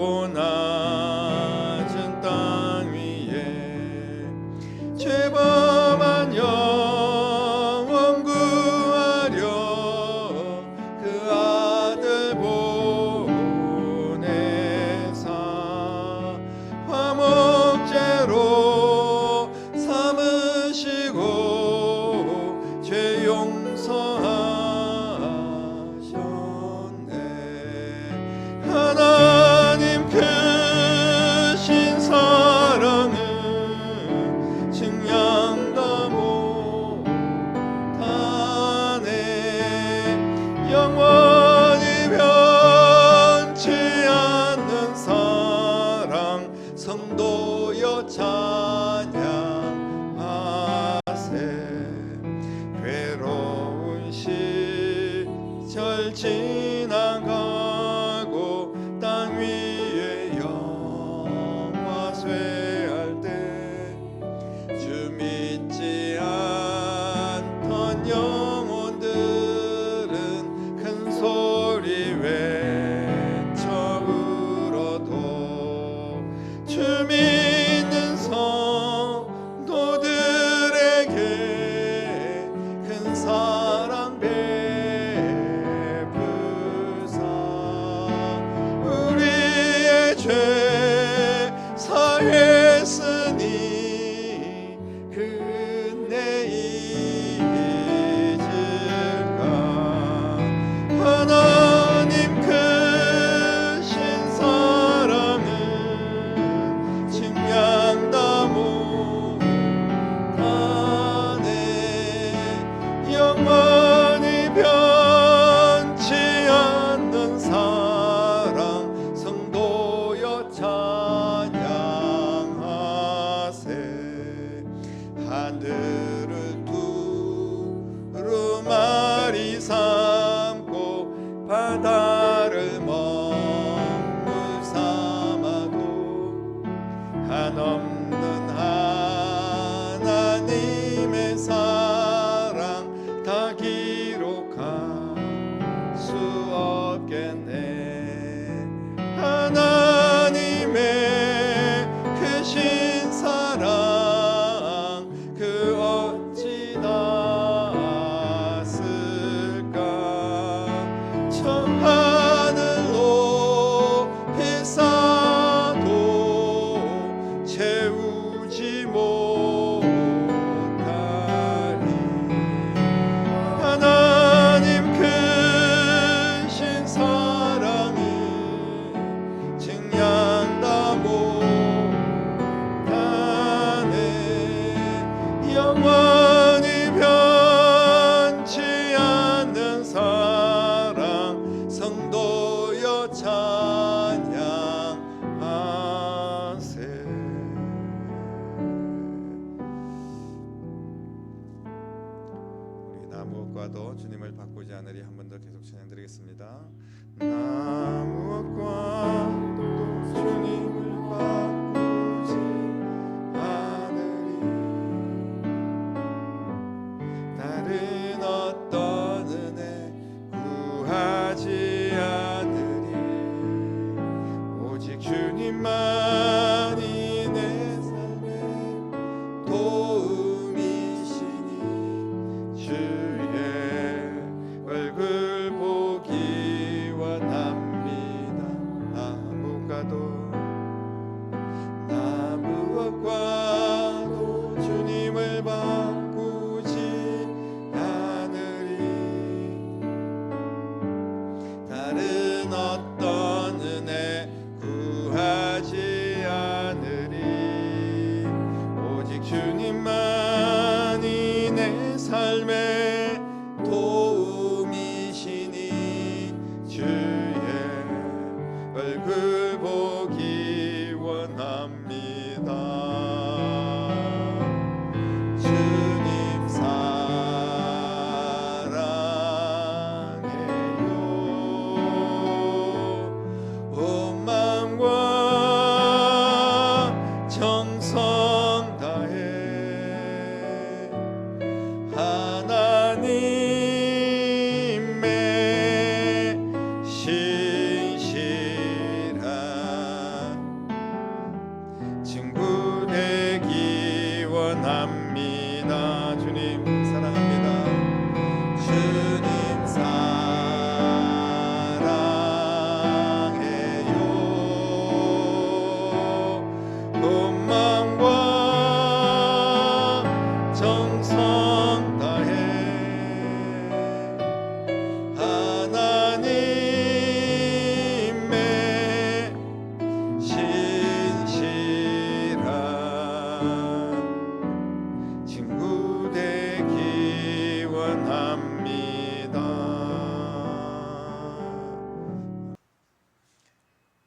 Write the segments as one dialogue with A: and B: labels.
A: 높고 낮은 땅 위에 죄범한 영혼 구하려 그 아들 보내사 화목제로 삼으시고 죄 용서하셨네. 하나님 그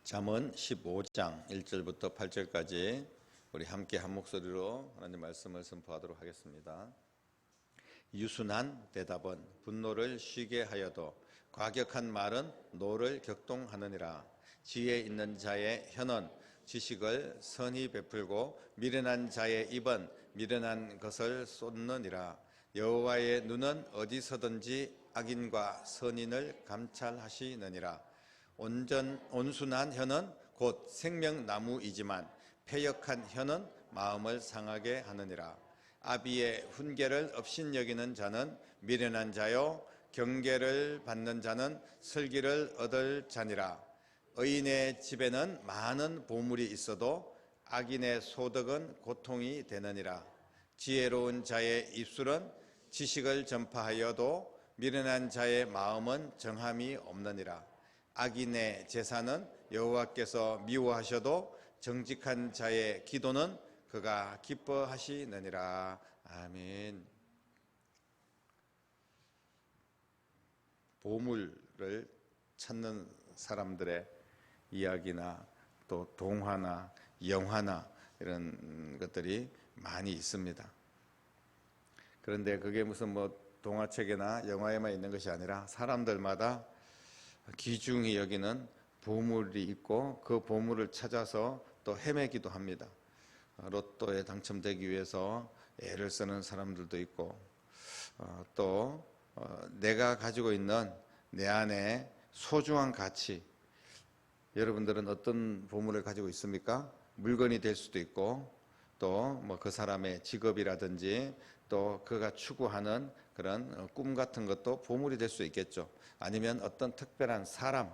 A: 잠언 15장 1절부터 8절까지 우리 함께 한 목소리로 하나님 말씀을 선포하도록 하겠습니다. 유순한 대답은 분노를 쉬게 하여도 과격한 말은 노를 격동하느니라. 지혜 있는 자의 혀는 지식을 선히 베풀고 미련한 자의 입은 미련한 것을 쏟느니라. 여호와의 눈은 어디서든지 악인과 선인을 감찰하시느니라. 온순한 혀는 곧 생명나무이지만 패역한 혀는 마음을 상하게 하느니라. 아비의 훈계를 업신여기는 자는 미련한 자요 경계를 받는 자는 슬기를 얻을 자니라. 의인의 집에는 많은 보물이 있어도 악인의 소득은 고통이 되느니라. 지혜로운 자의 입술은 지식을 전파하여도 미련한 자의 마음은 정함이 없느니라. 악인의 제사는 여호와께서 미워하셔도 정직한 자의 기도는 그가 기뻐하시느니라. 아멘. 보물을 찾는 사람들의 이야기나 또 동화나 영화나 이런 것들이 많이 있습니다. 그런데 그게 무슨 동화책이나 영화에만 있는 것이 아니라 사람들마다 귀중히 여기는 보물이 있고 그 보물을 찾아서 또 헤매기도 합니다. 로또에 당첨되기 위해서 애를 쓰는 사람들도 있고 또 내가 가지고 있는 내 안에 소중한 가치, 여러분들은 어떤 보물을 가지고 있습니까? 물건이 될 수도 있고 또 그 사람의 직업이라든지 또 그가 추구하는 그런 꿈 같은 것도 보물이 될 수 있겠죠. 아니면 어떤 특별한 사람,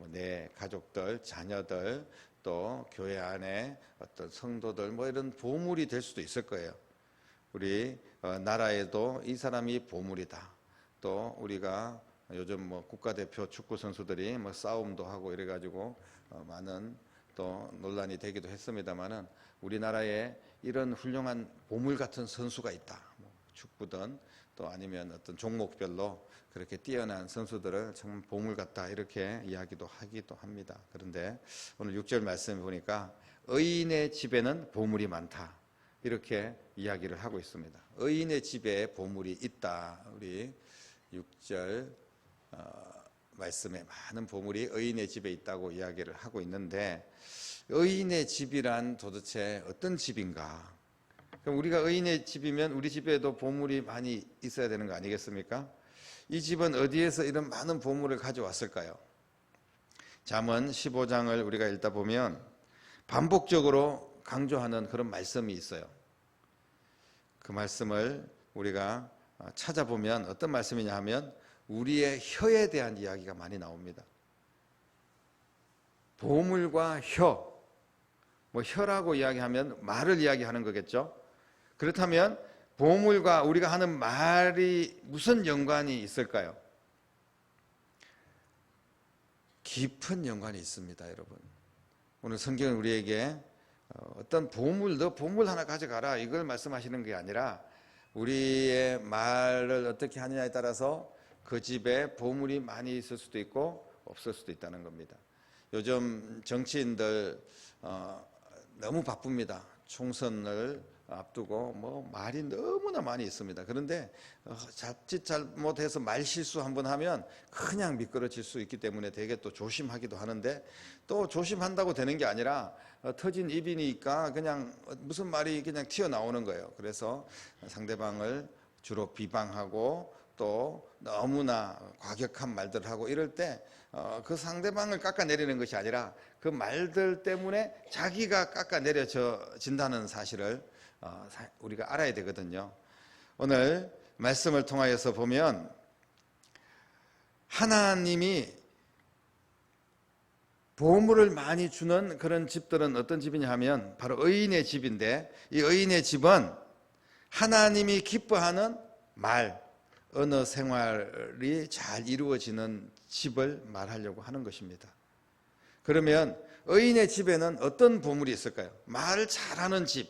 A: 내 가족들, 자녀들, 또 교회 안에 어떤 성도들 이런 보물이 될 수도 있을 거예요. 우리 나라에도 이 사람이 보물이다. 또 우리가 요즘 국가대표 축구 선수들이 싸움도 하고 이래가지고 많은 또 논란이 되기도 했습니다만은 우리나라에 이런 훌륭한 보물 같은 선수가 있다. 축구든 또 아니면 어떤 종목별로 그렇게 뛰어난 선수들을 정말 보물 같다 이렇게 이야기도 하기도 합니다. 그런데 오늘 6절 말씀을 보니까 의인의 집에는 보물이 많다 이렇게 이야기를 하고 있습니다. 의인의 집에 보물이 있다. 우리 6절 말씀에 많은 보물이 의인의 집에 있다고 이야기를 하고 있는데 의인의 집이란 도대체 어떤 집인가? 그럼 우리가 의인의 집이면 우리 집에도 보물이 많이 있어야 되는 거 아니겠습니까? 이 집은 어디에서 이런 많은 보물을 가져왔을까요? 잠언 15장을 우리가 읽다 보면 반복적으로 강조하는 그런 말씀이 있어요. 그 말씀을 우리가 찾아보면 어떤 말씀이냐 하면 우리의 혀에 대한 이야기가 많이 나옵니다. 보물과 혀, 혀라고 이야기하면 말을 이야기하는 거겠죠. 그렇다면 보물과 우리가 하는 말이 무슨 연관이 있을까요? 깊은 연관이 있습니다, 여러분. 오늘 성경은 우리에게 어떤 보물, 너 보물 하나 가져가라 이걸 말씀하시는 게 아니라 우리의 말을 어떻게 하느냐에 따라서 그 집에 보물이 많이 있을 수도 있고 없을 수도 있다는 겁니다. 요즘 정치인들 너무 바쁩니다. 총선을 앞두고 말이 너무나 많이 있습니다. 그런데 자칫 잘못해서 말 실수 한번 하면 그냥 미끄러질 수 있기 때문에 되게 또 조심하기도 하는데 또 조심한다고 되는 게 아니라 터진 입이니까 그냥 무슨 말이 그냥 튀어나오는 거예요. 그래서 상대방을 주로 비방하고 또 너무나 과격한 말들을 하고 이럴 때 그 상대방을 깎아내리는 것이 아니라 그 말들 때문에 자기가 깎아내려진다는 사실을 우리가 알아야 되거든요. 오늘 말씀을 통하여서 보면 하나님이 보물을 많이 주는 그런 집들은 어떤 집이냐 하면 바로 의인의 집인데 이 의인의 집은 하나님이 기뻐하는 말, 언어 생활이 잘 이루어지는 집을 말하려고 하는 것입니다. 그러면 의인의 집에는 어떤 보물이 있을까요? 말을 잘하는 집.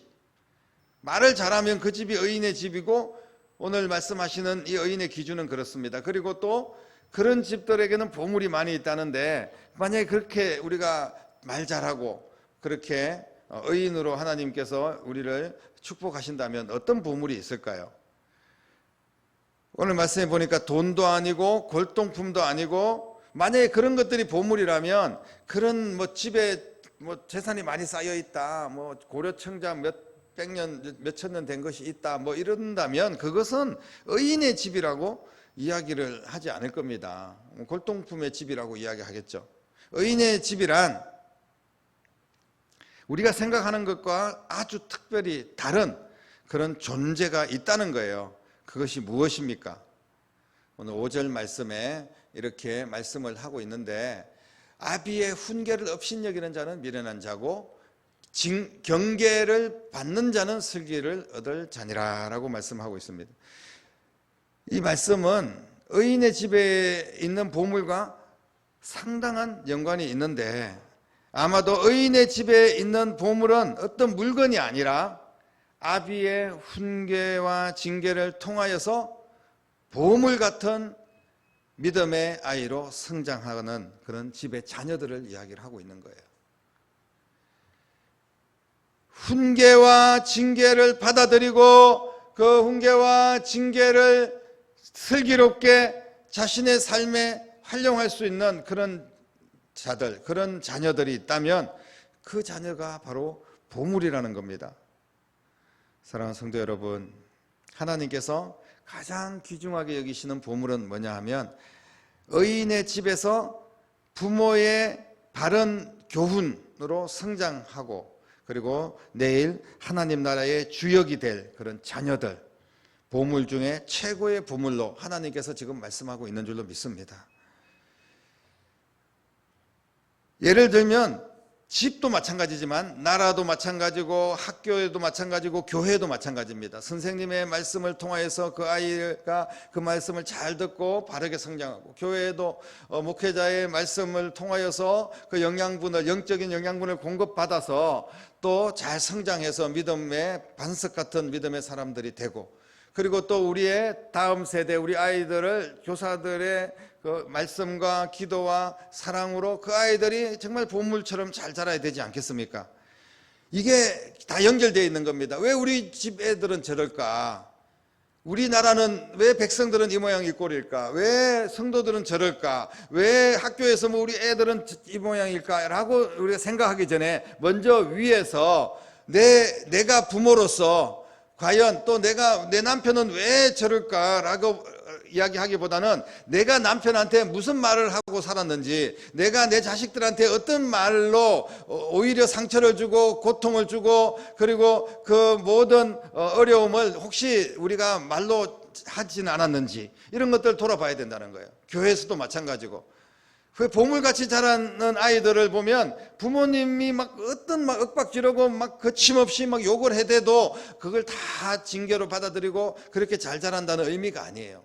A: 말을 잘하면 그 집이 의인의 집이고 오늘 말씀하시는 이 의인의 기준은 그렇습니다. 그리고 또 그런 집들에게는 보물이 많이 있다는데 만약에 그렇게 우리가 말 잘하고 그렇게 의인으로 하나님께서 우리를 축복하신다면 어떤 보물이 있을까요? 오늘 말씀해 보니까 돈도 아니고 골동품도 아니고, 만약에 그런 것들이 보물이라면 그런 집에 재산이 많이 쌓여 있다, 고려청자 몇백 년, 몇천 년 된 것이 있다, 이런다면 그것은 의인의 집이라고 이야기를 하지 않을 겁니다. 골동품의 집이라고 이야기하겠죠. 의인의 집이란 우리가 생각하는 것과 아주 특별히 다른 그런 존재가 있다는 거예요. 그것이 무엇입니까? 오늘 5절 말씀에 이렇게 말씀을 하고 있는데, 아비의 훈계를 업신여기는 자는 미련한 자고 경계를 받는 자는 슬기를 얻을 자니라 라고 말씀하고 있습니다. 이 말씀은 의인의 집에 있는 보물과 상당한 연관이 있는데, 아마도 의인의 집에 있는 보물은 어떤 물건이 아니라 아비의 훈계와 징계를 통하여서 보물 같은 믿음의 아이로 성장하는 그런 집의 자녀들을 이야기를 하고 있는 거예요. 훈계와 징계를 받아들이고 그 훈계와 징계를 슬기롭게 자신의 삶에 활용할 수 있는 그런 자들, 그런 자녀들이 있다면 그 자녀가 바로 보물이라는 겁니다. 사랑하는 성도 여러분, 하나님께서 가장 귀중하게 여기시는 보물은 뭐냐 하면, 의인의 집에서 부모의 바른 교훈으로 성장하고 그리고 내일 하나님 나라의 주역이 될 그런 자녀들, 보물 중에 최고의 보물로 하나님께서 지금 말씀하고 있는 줄로 믿습니다. 예를 들면 집도 마찬가지지만 나라도 마찬가지고 학교에도 마찬가지고 교회도 마찬가지입니다. 선생님의 말씀을 통하여서 그 아이가 그 말씀을 잘 듣고 바르게 성장하고, 교회에도 목회자의 말씀을 통하여서 그 영양분을, 영적인 영양분을 공급받아서 또 잘 성장해서 믿음의 반석 같은 믿음의 사람들이 되고, 그리고 또 우리의 다음 세대, 우리 아이들을 교사들의 그 말씀과 기도와 사랑으로 그 아이들이 정말 보물처럼 잘 자라야 되지 않겠습니까? 이게 다 연결되어 있는 겁니다. 왜 우리 집 애들은 저럴까? 우리나라는 왜 백성들은 이 모양 이 꼴일까? 왜 성도들은 저럴까? 왜 학교에서 우리 애들은 이 모양일까? 라고 우리가 생각하기 전에 먼저 위에서 내가 부모로서 과연 또 내 남편은 왜 저럴까라고 이야기하기보다는 내가 남편한테 무슨 말을 하고 살았는지, 내가 내 자식들한테 어떤 말로 오히려 상처를 주고 고통을 주고, 그리고 그 모든 어려움을 혹시 우리가 말로 하지는 않았는지, 이런 것들을 돌아봐야 된다는 거예요. 교회에서도 마찬가지고. 그 보물같이 자라는 아이들을 보면 부모님이 어떤 윽박지르고 거침없이 욕을 해대도 그걸 다 징계로 받아들이고 그렇게 잘 자란다는 의미가 아니에요.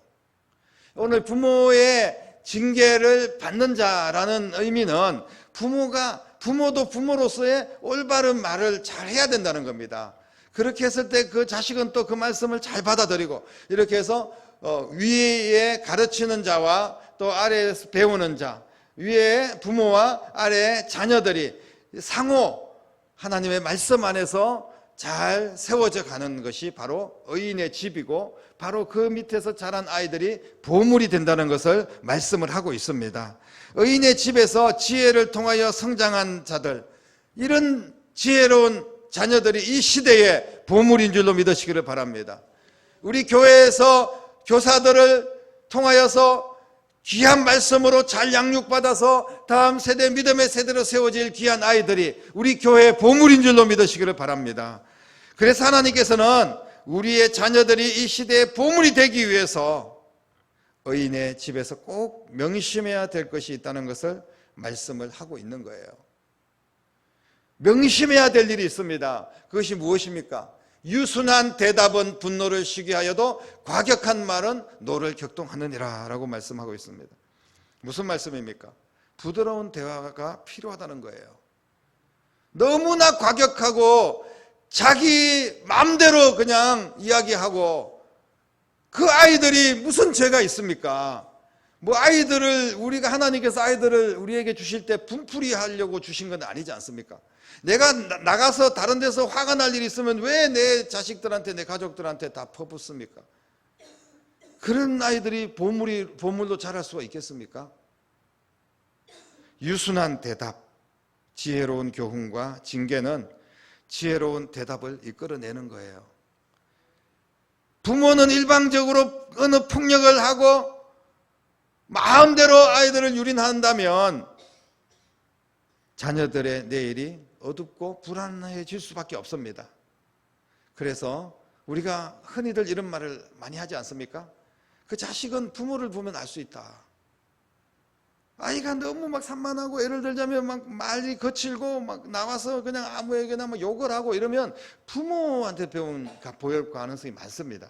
A: 오늘 부모의 징계를 받는 자라는 의미는 부모도 부모로서의 올바른 말을 잘 해야 된다는 겁니다. 그렇게 했을 때 그 자식은 또 그 말씀을 잘 받아들이고, 이렇게 해서 위에 가르치는 자와 또 아래에서 배우는 자, 위에 부모와 아래 자녀들이 상호 하나님의 말씀 안에서 잘 세워져 가는 것이 바로 의인의 집이고, 바로 그 밑에서 자란 아이들이 보물이 된다는 것을 말씀을 하고 있습니다. 의인의 집에서 지혜를 통하여 성장한 자들, 이런 지혜로운 자녀들이 이 시대의 보물인 줄로 믿으시기를 바랍니다. 우리 교회에서 교사들을 통하여서 귀한 말씀으로 잘 양육받아서 다음 세대, 믿음의 세대로 세워질 귀한 아이들이 우리 교회의 보물인 줄로 믿으시기를 바랍니다. 그래서 하나님께서는 우리의 자녀들이 이 시대의 보물이 되기 위해서 의인의 집에서 꼭 명심해야 될 것이 있다는 것을 말씀을 하고 있는 거예요. 명심해야 될 일이 있습니다. 그것이 무엇입니까? 유순한 대답은 분노를 쉬게 하여도 과격한 말은 노를 격동하느니라 라고 말씀하고 있습니다. 무슨 말씀입니까? 부드러운 대화가 필요하다는 거예요. 너무나 과격하고 자기 마음대로 그냥 이야기하고, 그 아이들이 무슨 죄가 있습니까? 뭐 아이들을 우리가 하나님께서 아이들을 우리에게 주실 때 분풀이 하려고 주신 건 아니지 않습니까? 내가 나가서 다른 데서 화가 날 일이 있으면 왜 내 자식들한테 내 가족들한테 다 퍼붓습니까? 그런 아이들이 보물로 자랄 수가 있겠습니까? 유순한 대답, 지혜로운 교훈과 징계는 지혜로운 대답을 이끌어내는 거예요. 부모는 일방적으로 어느 폭력을 하고 마음대로 아이들을 유린한다면 자녀들의 내일이 어둡고 불안해질 수밖에 없습니다. 그래서 우리가 흔히들 이런 말을 많이 하지 않습니까? 그 자식은 부모를 보면 알 수 있다. 아이가 너무 막 산만하고 예를 들자면 막 말이 거칠고 막 나와서 그냥 아무에게나 막 욕을 하고 이러면 부모한테 보일 가능성이 많습니다.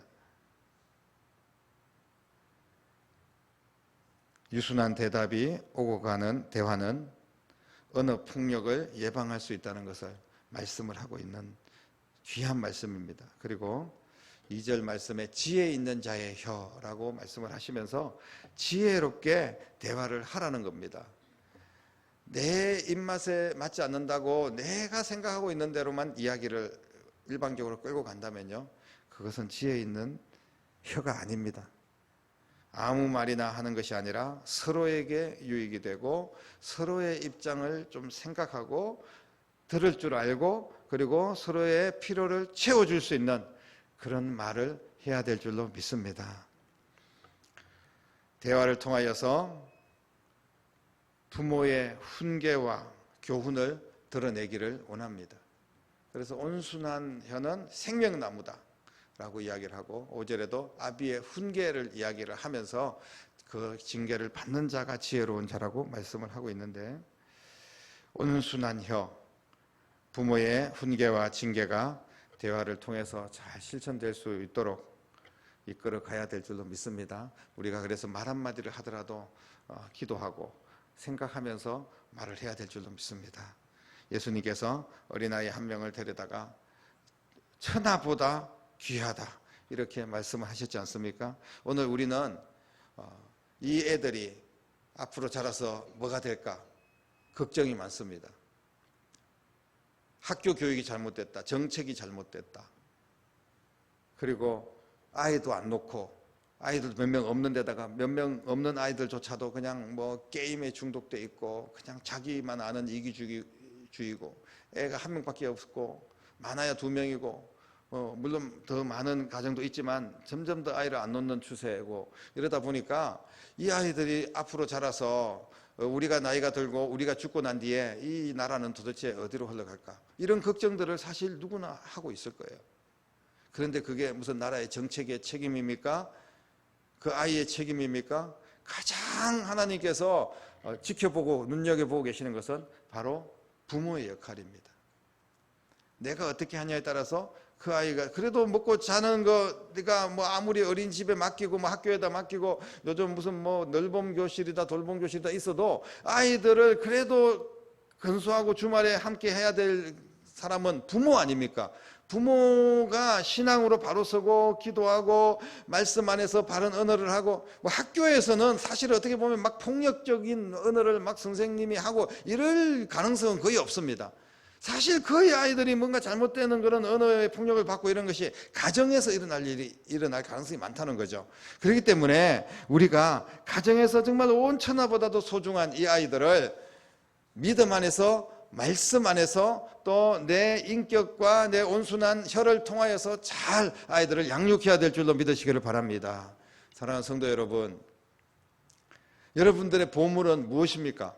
A: 유순한 대답이 오고 가는 대화는 어느 폭력을 예방할 수 있다는 것을 말씀을 하고 있는 귀한 말씀입니다. 그리고 2절 말씀에 지혜 있는 자의 혀라고 말씀을 하시면서 지혜롭게 대화를 하라는 겁니다. 내 입맛에 맞지 않는다고 내가 생각하고 있는 대로만 이야기를 일방적으로 끌고 간다면요, 그것은 지혜 있는 혀가 아닙니다. 아무 말이나 하는 것이 아니라 서로에게 유익이 되고 서로의 입장을 좀 생각하고 들을 줄 알고 그리고 서로의 필요를 채워줄 수 있는 그런 말을 해야 될 줄로 믿습니다. 대화를 통하여서 부모의 훈계와 교훈을 드러내기를 원합니다. 그래서 온순한 혀는 생명나무다 라고 이야기를 하고 5절에도 아비의 훈계를 이야기를 하면서 그 징계를 받는 자가 지혜로운 자라고 말씀을 하고 있는데, 온순한 혀, 부모의 훈계와 징계가 대화를 통해서 잘 실천될 수 있도록 이끌어 가야 될 줄로 믿습니다. 우리가 그래서 말 한마디를 하더라도 기도하고 생각하면서 말을 해야 될 줄로 믿습니다. 예수님께서 어린아이 한 명을 데려다가 천하보다 귀하다 이렇게 말씀을 하셨지 않습니까? 오늘 우리는 이 애들이 앞으로 자라서 뭐가 될까 걱정이 많습니다. 학교 교육이 잘못됐다, 정책이 잘못됐다, 그리고 아이도 안 놓고 아이들 몇 명 없는 데다가 몇 명 없는 아이들조차도 그냥 뭐 게임에 중독돼 있고 그냥 자기만 아는 이기주의고 애가 한 명밖에 없고 많아야 2명이고 물론 더 많은 가정도 있지만 점점 더 아이를 안 놓는 추세고, 이러다 보니까 이 아이들이 앞으로 자라서 우리가 나이가 들고 우리가 죽고 난 뒤에 이 나라는 도대체 어디로 흘러갈까, 이런 걱정들을 사실 누구나 하고 있을 거예요. 그런데 그게 무슨 나라의 정책의 책임입니까? 그 아이의 책임입니까? 가장 하나님께서 지켜보고 눈여겨보고 계시는 것은 바로 부모의 역할입니다. 내가 어떻게 하냐에 따라서 그 아이가 그래도 먹고 자는 거 네가 뭐 아무리 어린이집에 맡기고 뭐 학교에다 맡기고 요즘 무슨 뭐 넓은 교실이다 돌봄 교실이다 있어도 아이들을 그래도 근수하고 주말에 함께 해야 될 사람은 부모 아닙니까? 부모가 신앙으로 바로 서고 기도하고 말씀 안에서 바른 언어를 하고, 뭐 학교에서는 사실 어떻게 보면 막 폭력적인 언어를 막 선생님이 하고 이럴 가능성은 거의 없습니다. 사실 거의 아이들이 뭔가 잘못되는 그런 언어의 폭력을 받고 이런 것이 가정에서 일어날 가능성이 많다는 거죠. 그렇기 때문에 우리가 가정에서 정말 온 천하보다도 소중한 이 아이들을 믿음 안에서 말씀 안에서 또 내 인격과 내 온순한 혀를 통하여서 잘 아이들을 양육해야 될 줄로 믿으시기를 바랍니다. 사랑하는 성도 여러분, 여러분들의 보물은 무엇입니까?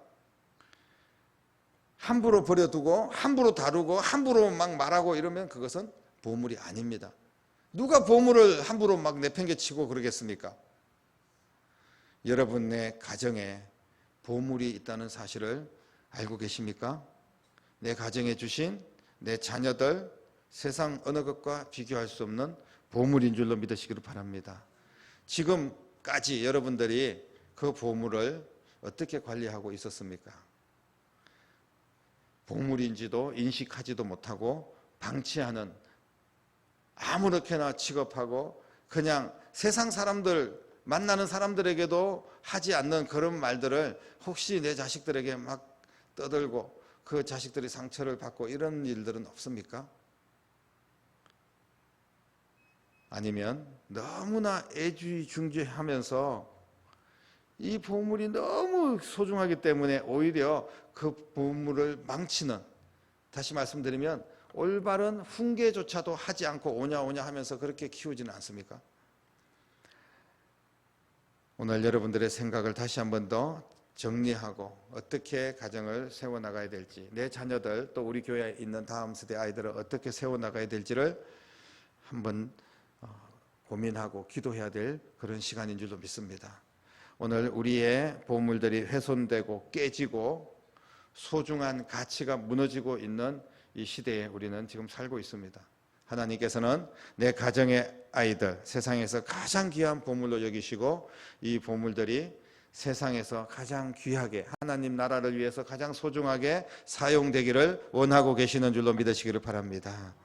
A: 함부로 버려두고 함부로 다루고 함부로 막 말하고 이러면 그것은 보물이 아닙니다. 누가 보물을 함부로 막 내팽개치고 그러겠습니까? 여러분의 가정에 보물이 있다는 사실을 알고 계십니까? 내 가정에 주신 내 자녀들, 세상 어느 것과 비교할 수 없는 보물인 줄로 믿으시기를 바랍니다. 지금까지 여러분들이 그 보물을 어떻게 관리하고 있었습니까? 보물인지도 인식하지도 못하고 방치하는, 아무렇게나 취급하고 그냥 세상 사람들만 만나는 사람들에게도 하지 않는 그런 말들을 혹시 내 자식들에게 막 떠들고 그 자식들이 상처를 받고 이런 일들은 없습니까? 아니면 너무나 애지중지하면서 이 보물이 너무 소중하기 때문에 오히려 그 보물을 망치는, 다시 말씀드리면 올바른 훈계조차도 하지 않고 오냐 하면서 그렇게 키우지는 않습니까? 오늘 여러분들의 생각을 다시 한 번 더 정리하고 어떻게 가정을 세워나가야 될지, 내 자녀들 또 우리 교회에 있는 다음 세대 아이들을 어떻게 세워나가야 될지를 한번 고민하고 기도해야 될 그런 시간인 줄로 믿습니다. 오늘 우리의 보물들이 훼손되고 깨지고 소중한 가치가 무너지고 있는 이 시대에 우리는 지금 살고 있습니다. 하나님께서는 내 가정의 아이들, 세상에서 가장 귀한 보물로 여기시고 이 보물들이 세상에서 가장 귀하게 하나님 나라를 위해서 가장 소중하게 사용되기를 원하고 계시는 줄로 믿으시기를 바랍니다.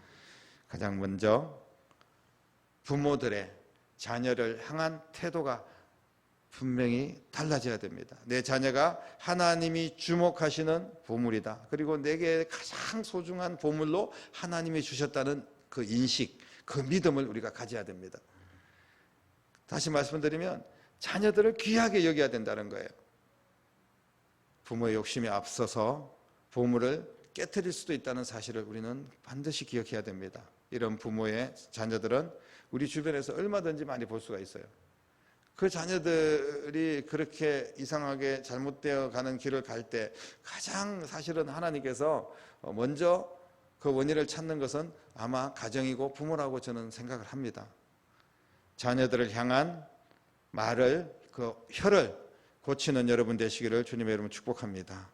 A: 가장 먼저 부모들의 자녀를 향한 태도가 분명히 달라져야 됩니다. 내 자녀가 하나님이 주목하시는 보물이다. 그리고 내게 가장 소중한 보물로 하나님이 주셨다는 그 인식, 그 믿음을 우리가 가져야 됩니다. 다시 말씀드리면 자녀들을 귀하게 여겨야 된다는 거예요. 부모의 욕심에 앞서서 보물을 깨트릴 수도 있다는 사실을 우리는 반드시 기억해야 됩니다. 이런 부모의 자녀들은 우리 주변에서 얼마든지 많이 볼 수가 있어요. 그 자녀들이 그렇게 이상하게 잘못되어 가는 길을 갈 때 가장 사실은 하나님께서 먼저 그 원인을 찾는 것은 아마 가정이고 부모라고 저는 생각을 합니다. 자녀들을 향한 말을, 그 혀를 고치는 여러분 되시기를 주님의 이름으로 축복합니다.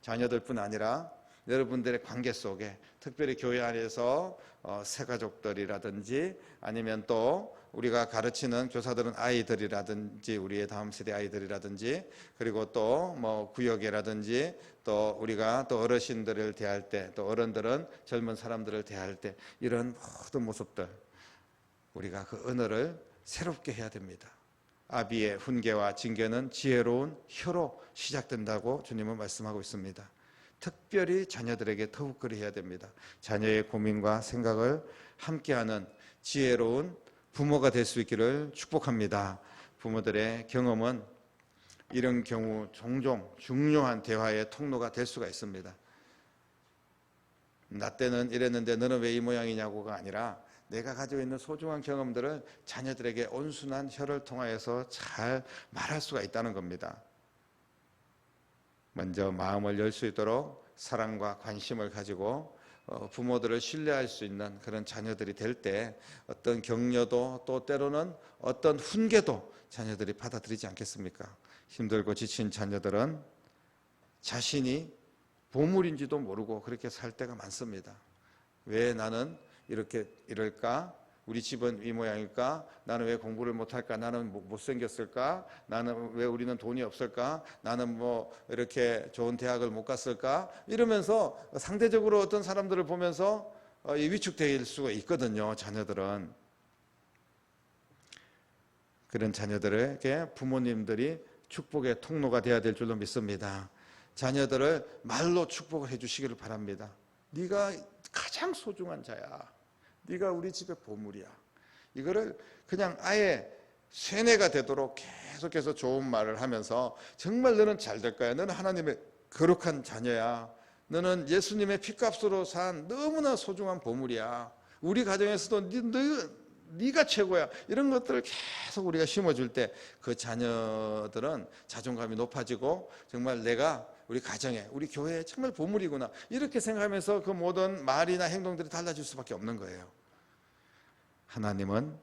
A: 자녀들뿐 아니라 여러분들의 관계 속에, 특별히 교회 안에서 새가족들이라든지 아니면 또 우리가 가르치는 교사들은 아이들이라든지 우리의 다음 세대 아이들이라든지 그리고 또 뭐 구역이라든지 또 우리가 또 어르신들을 대할 때, 또 어른들은 젊은 사람들을 대할 때 이런 모든 모습들 우리가 그 언어를 새롭게 해야 됩니다. 아비의 훈계와 징계는 지혜로운 혀로 시작된다고 주님은 말씀하고 있습니다. 특별히 자녀들에게 더욱 그리해야 됩니다. 자녀의 고민과 생각을 함께하는 지혜로운 부모가 될 수 있기를 축복합니다. 부모들의 경험은 이런 경우 종종 중요한 대화의 통로가 될 수가 있습니다. 나 때는 이랬는데 너는 왜 이 모양이냐고가 아니라 내가 가지고 있는 소중한 경험들을 자녀들에게 온순한 혀를 통하여서 잘 말할 수가 있다는 겁니다. 먼저 마음을 열 수 있도록 사랑과 관심을 가지고 부모들을 신뢰할 수 있는 그런 자녀들이 될 때 어떤 격려도 또 때로는 어떤 훈계도 자녀들이 받아들이지 않겠습니까? 힘들고 지친 자녀들은 자신이 보물인지도 모르고 그렇게 살 때가 많습니다. 왜 나는 이렇게 이럴까? 우리 집은 이 모양일까? 나는 왜 공부를 못할까? 나는 못생겼을까? 나는 왜 우리는 돈이 없을까? 나는 뭐 이렇게 좋은 대학을 못 갔을까? 이러면서 상대적으로 어떤 사람들을 보면서 위축될 수가 있거든요. 자녀들은. 그런 자녀들에게 부모님들이 축복의 통로가 되어야 될 줄로 믿습니다. 자녀들을 말로 축복을 해주시기를 바랍니다. 네가 가장 소중한 자야. 네가 우리 집의 보물이야. 이거를 그냥 아예 세뇌가 되도록 계속해서 좋은 말을 하면서 정말 너는 잘 될 거야. 너는 하나님의 거룩한 자녀야. 너는 예수님의 피값으로 산 너무나 소중한 보물이야. 우리 가정에서도 네가 최고야. 이런 것들을 계속 우리가 심어줄 때 그 자녀들은 자존감이 높아지고 정말 내가 우리 가정에, 우리 교회에 정말 보물이구나 이렇게 생각하면서 그 모든 말이나 행동들이 달라질 수밖에 없는 거예요. 하나님은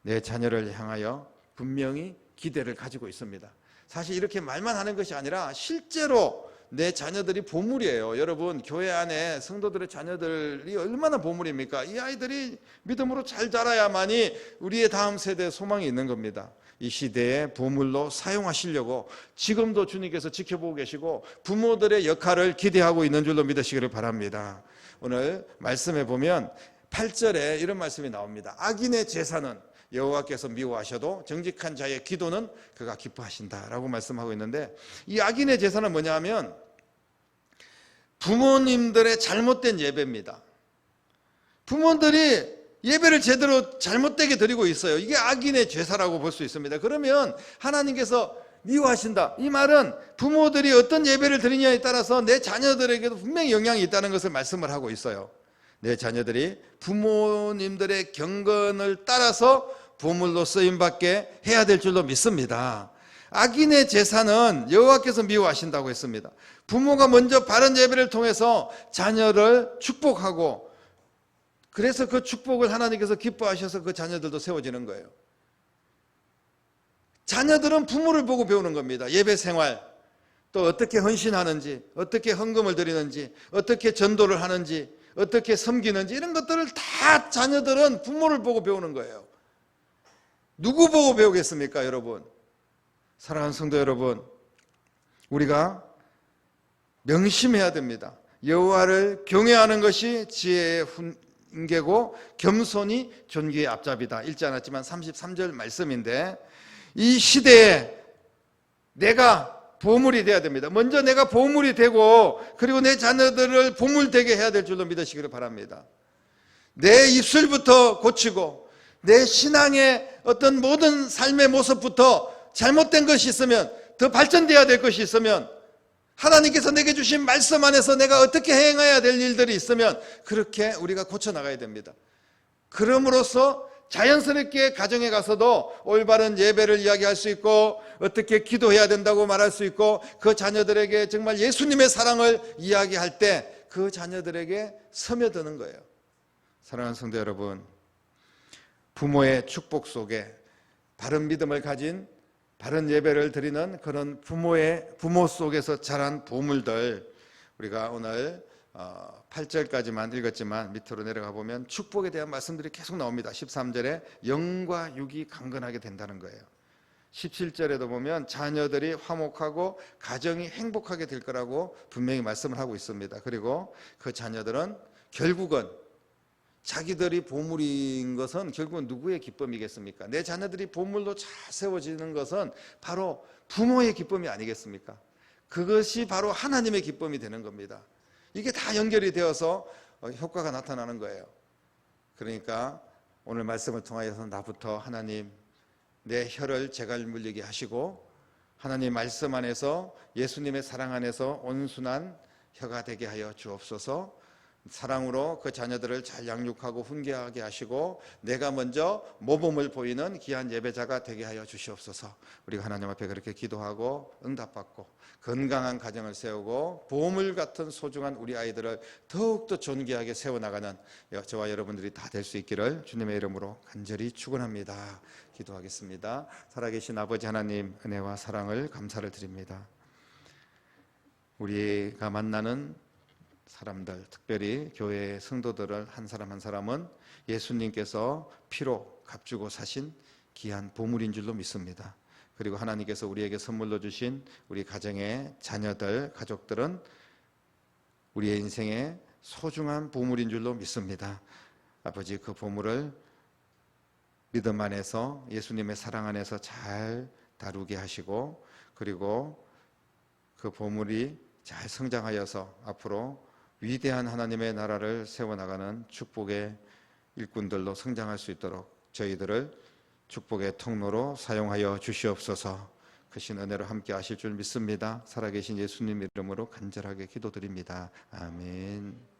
A: 내 자녀를 향하여 분명히 기대를 가지고 있습니다. 사실 이렇게 말만 하는 것이 아니라 실제로 내 자녀들이 보물이에요. 여러분, 교회 안에 성도들의 자녀들이 얼마나 보물입니까? 이 아이들이 믿음으로 잘 자라야만이 우리의 다음 세대의 소망이 있는 겁니다. 이 시대에 보물로 사용하시려고 지금도 주님께서 지켜보고 계시고 부모들의 역할을 기대하고 있는 줄로 믿으시기를 바랍니다. 오늘 말씀해 보면 8절에 이런 말씀이 나옵니다. 악인의 제사는 여호와께서 미워하셔도 정직한 자의 기도는 그가 기뻐하신다라고 말씀하고 있는데, 이 악인의 제사는 뭐냐면 부모님들의 잘못된 예배입니다. 부모들이 예배를 제대로 잘못되게 드리고 있어요. 이게 악인의 제사라고 볼 수 있습니다. 그러면 하나님께서 미워하신다, 이 말은 부모들이 어떤 예배를 드리냐에 따라서 내 자녀들에게도 분명히 영향이 있다는 것을 말씀을 하고 있어요. 내 자녀들이 부모님들의 경건을 따라서 보물로 쓰임받게 해야 될 줄로 믿습니다. 악인의 제사는 여호와께서 미워하신다고 했습니다. 부모가 먼저 바른 예배를 통해서 자녀를 축복하고, 그래서 그 축복을 하나님께서 기뻐하셔서 그 자녀들도 세워지는 거예요. 자녀들은 부모를 보고 배우는 겁니다. 예배 생활, 또 어떻게 헌신하는지, 어떻게 헌금을 드리는지, 어떻게 전도를 하는지, 어떻게 섬기는지, 이런 것들을 다 자녀들은 부모를 보고 배우는 거예요. 누구 보고 배우겠습니까, 여러분? 사랑하는 성도 여러분, 우리가 명심해야 됩니다. 여호와를 경외하는 것이 지혜의 훈계고 겸손이 존귀의 앞잡이다. 읽지 않았지만 33절 말씀인데, 이 시대에 내가 보물이 돼야 됩니다. 먼저 내가 보물이 되고, 그리고 내 자녀들을 보물되게 해야 될 줄로 믿으시기를 바랍니다. 내 입술부터 고치고, 내 신앙의 어떤 모든 삶의 모습부터 잘못된 것이 있으면, 더 발전되어야 될 것이 있으면, 하나님께서 내게 주신 말씀 안에서 내가 어떻게 행해야 될 일들이 있으면 그렇게 우리가 고쳐나가야 됩니다. 그럼으로써 자연스럽게 가정에 가서도 올바른 예배를 이야기할 수 있고, 어떻게 기도해야 된다고 말할 수 있고, 그 자녀들에게 정말 예수님의 사랑을 이야기할 때 그 자녀들에게 스며드는 거예요. 사랑하는 성도 여러분, 부모의 축복 속에 바른 믿음을 가진, 바른 예배를 드리는 그런 부모 속에서 자란 보물들, 우리가 오늘 8절까지만 읽었지만 밑으로 내려가 보면 축복에 대한 말씀들이 계속 나옵니다. 13절에 영과 육이 강건하게 된다는 거예요. 17절에도 보면 자녀들이 화목하고 가정이 행복하게 될 거라고 분명히 말씀을 하고 있습니다. 그리고 그 자녀들은 결국은 자기들이 보물인 것은 결국은 누구의 기쁨이겠습니까? 내 자녀들이 보물로 잘 세워지는 것은 바로 부모의 기쁨이 아니겠습니까? 그것이 바로 하나님의 기쁨이 되는 겁니다. 이게 다 연결이 되어서 효과가 나타나는 거예요. 그러니까 오늘 말씀을 통하여서 나부터 하나님, 내 혀를 재갈 물리게 하시고, 하나님 말씀 안에서, 예수님의 사랑 안에서 온순한 혀가 되게 하여 주옵소서. 사랑으로 그 자녀들을 잘 양육하고 훈계하게 하시고, 내가 먼저 모범을 보이는 귀한 예배자가 되게 하여 주시옵소서. 우리가 하나님 앞에 그렇게 기도하고 응답받고 건강한 가정을 세우고 보물 같은 소중한 우리 아이들을 더욱더 존귀하게 세워나가는 저와 여러분들이 다 될 수 있기를 주님의 이름으로 간절히 축원합니다. 기도하겠습니다. 살아계신 아버지 하나님, 은혜와 사랑을 감사를 드립니다. 우리가 만나는 사람들, 특별히 교회의 성도들을 한 사람 한 사람은 예수님께서 피로 값주고 사신 귀한 보물인 줄로 믿습니다. 그리고 하나님께서 우리에게 선물로 주신 우리 가정의 자녀들, 가족들은 우리의 인생의 소중한 보물인 줄로 믿습니다. 아버지, 그 보물을 믿음 안에서, 예수님의 사랑 안에서 잘 다루게 하시고, 그리고 그 보물이 잘 성장하여서 앞으로 위대한 하나님의 나라를 세워나가는 축복의 일꾼들로 성장할 수 있도록 저희들을 축복의 통로로 사용하여 주시옵소서. 크신 은혜로 함께 하실 줄 믿습니다. 살아계신 예수님 이름으로 간절하게 기도드립니다. 아멘.